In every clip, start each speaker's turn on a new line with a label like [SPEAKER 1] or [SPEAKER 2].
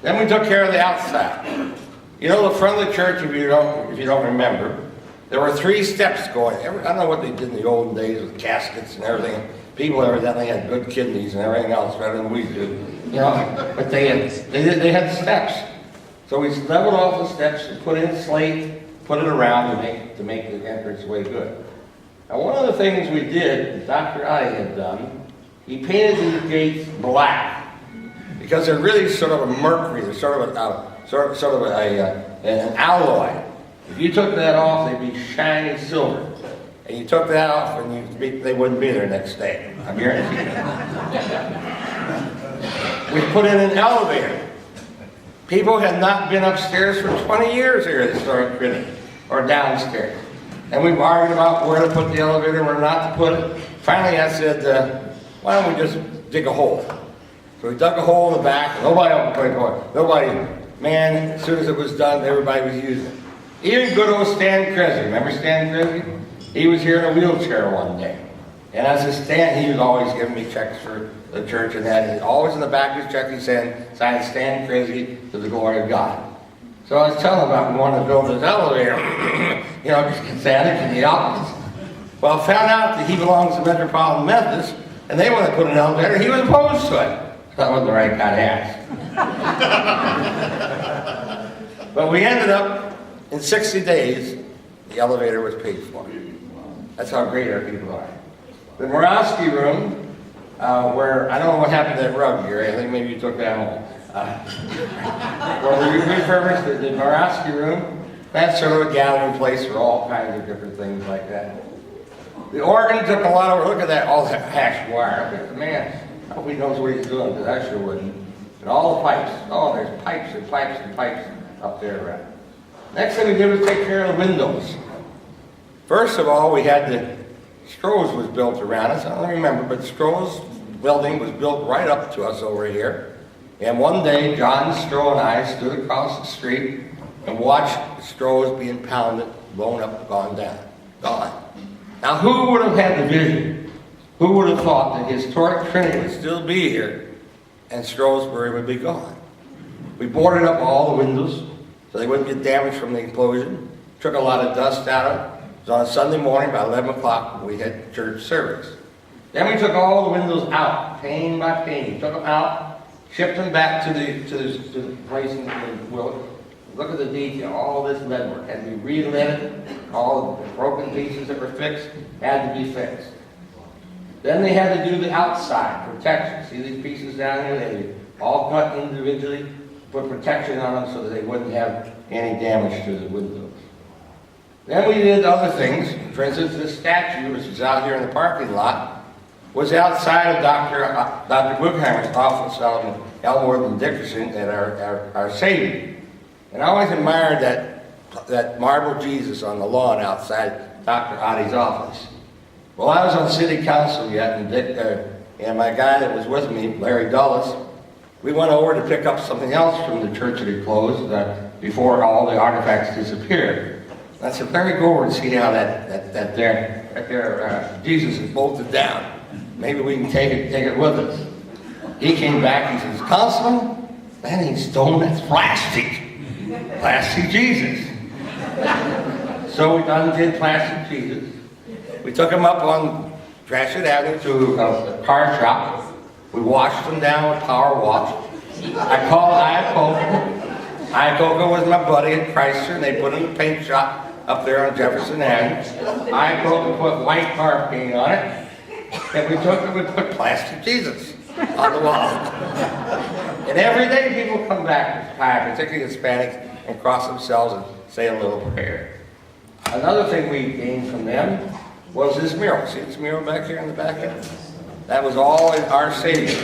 [SPEAKER 1] Then we took care of the outside. You know, the front of the church, if you don't remember, there were 3 steps going. I don't know what they did in the olden days with caskets and everything. People evidently had good kidneys and everything else better than we do. You know, but they had steps. So we leveled off the steps and put in slate, put it around to make the entrance way good. Now, one of the things we did, Dr. I had done, he painted these gates black because they're really sort of a mercury. They're sort of an alloy. If you took that off, they'd be shiny silver. And you took that off, and they wouldn't be there next day. I guarantee you. We put in an elevator. People had not been upstairs for 20 years here at Historic Trinity, or downstairs. And we argued about where to put the elevator and where not to put it. Finally, I said, why don't we just dig a hole? So we dug a hole in the back. Nobody opened the door. Nobody. Man, as soon as it was done, everybody was using it. Even good old Stan Cresy. Remember Stan Cresy? He was here in a wheelchair one day. And as a Stan, he was always giving me checks for the church and that. And always in the back of his check, he signed Stan Cresy to the glory of God. So I was telling him about wanting to build this elevator. You know, just Santa to the office. Well, I found out that he belongs to Metropolitan Methodist, and they wanted to put an elevator. He was opposed to it. That wasn't the right guy to ask. But we ended up, in 60 days, the elevator was paid for. That's how great our people are. The Marowske room, where, I don't know what happened to that rug here. I think maybe you took that home. Well, we refurbished the Marowske room. That's sort of a gathering place for all kinds of different things like that. The organ took a lot of, look at that, all that hash wire. Man, I hope he knows what he's doing, because I sure wouldn't. And all the pipes. Oh, there's pipes and pipes and pipes up there around. Next thing we did was take care of the windows. First of all, we had the Stroh's was built around us. I don't remember, but Stroh's building was built right up to us over here. And one day, John Stroh and I stood across the street and watched the Stroh's being pounded, blown up, gone down, gone. Now, who would have had the vision? Who would have thought that Historic Trinity would still be here and Strohsbury would be gone? We boarded up all the windows so they wouldn't get damaged from the explosion. Took a lot of dust out of it. It was on a Sunday morning, about 11 o'clock, we had church service. Then we took all the windows out, pane by pane. Took them out, shipped them back to the place in Willett. Look at the detail, all this leadwork had to be re-leaded. All the broken pieces that were fixed had to be fixed. Then they had to do the outside protection. See these pieces down here? They were all cut individually, put protection on them so that they wouldn't have any damage to the windows. Then we did other things. For instance, this statue, which is out here in the parking lot, was outside of Dr. Bruckheimer's office out in Elmworth and Dickerson at Our Savior. And I always admired that marble Jesus on the lawn outside Dr. Ottie's office. Well, I was on city council yet, and my guy that was with me, Larry Dulles, we went over to pick up something else from the church that had closed before all the artifacts disappeared. And I said, Larry, go over and see how that there Jesus is bolted down. Maybe we can take it with us. He came back, he says, Councilman, that ain't stone, that's plastic. Plastic Jesus. So we did plastic Jesus. We took him up on Gratiot Avenue to a car shop. We washed them down with power wash. I called Iacocca. Iacocca was my buddy at Chrysler, and they put in the paint shop up there on Jefferson Avenue. Iacocca put white car paint on it, and we put plastic Jesus on the wall. And every day people come back to Thai, particularly Hispanics, and cross themselves and say a little prayer. Another thing we gained from them was this mural. See this mural back here in the back end? That was all in Our Savior.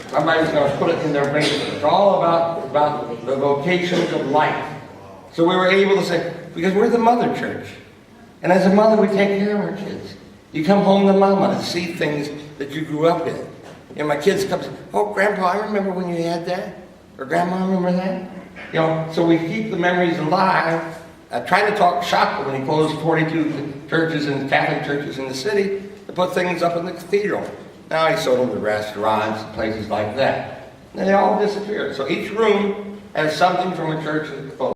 [SPEAKER 1] Somebody was going to put it in their basement. It's all about the vocations of life. So we were able to say, because we're the mother church. And as a mother, we take care of our kids. You come home to mama and see things that you grew up in. You know, my kids come and say, oh, Grandpa, I remember when you had that. Or Grandma, remember that? You know, so we keep the memories alive. I tried to talk shop when he closed 42 churches and Catholic churches in the city to put things up in the cathedral. Now he sold them to restaurants and places like that. And they all disappeared. So each room as something from a church that's full.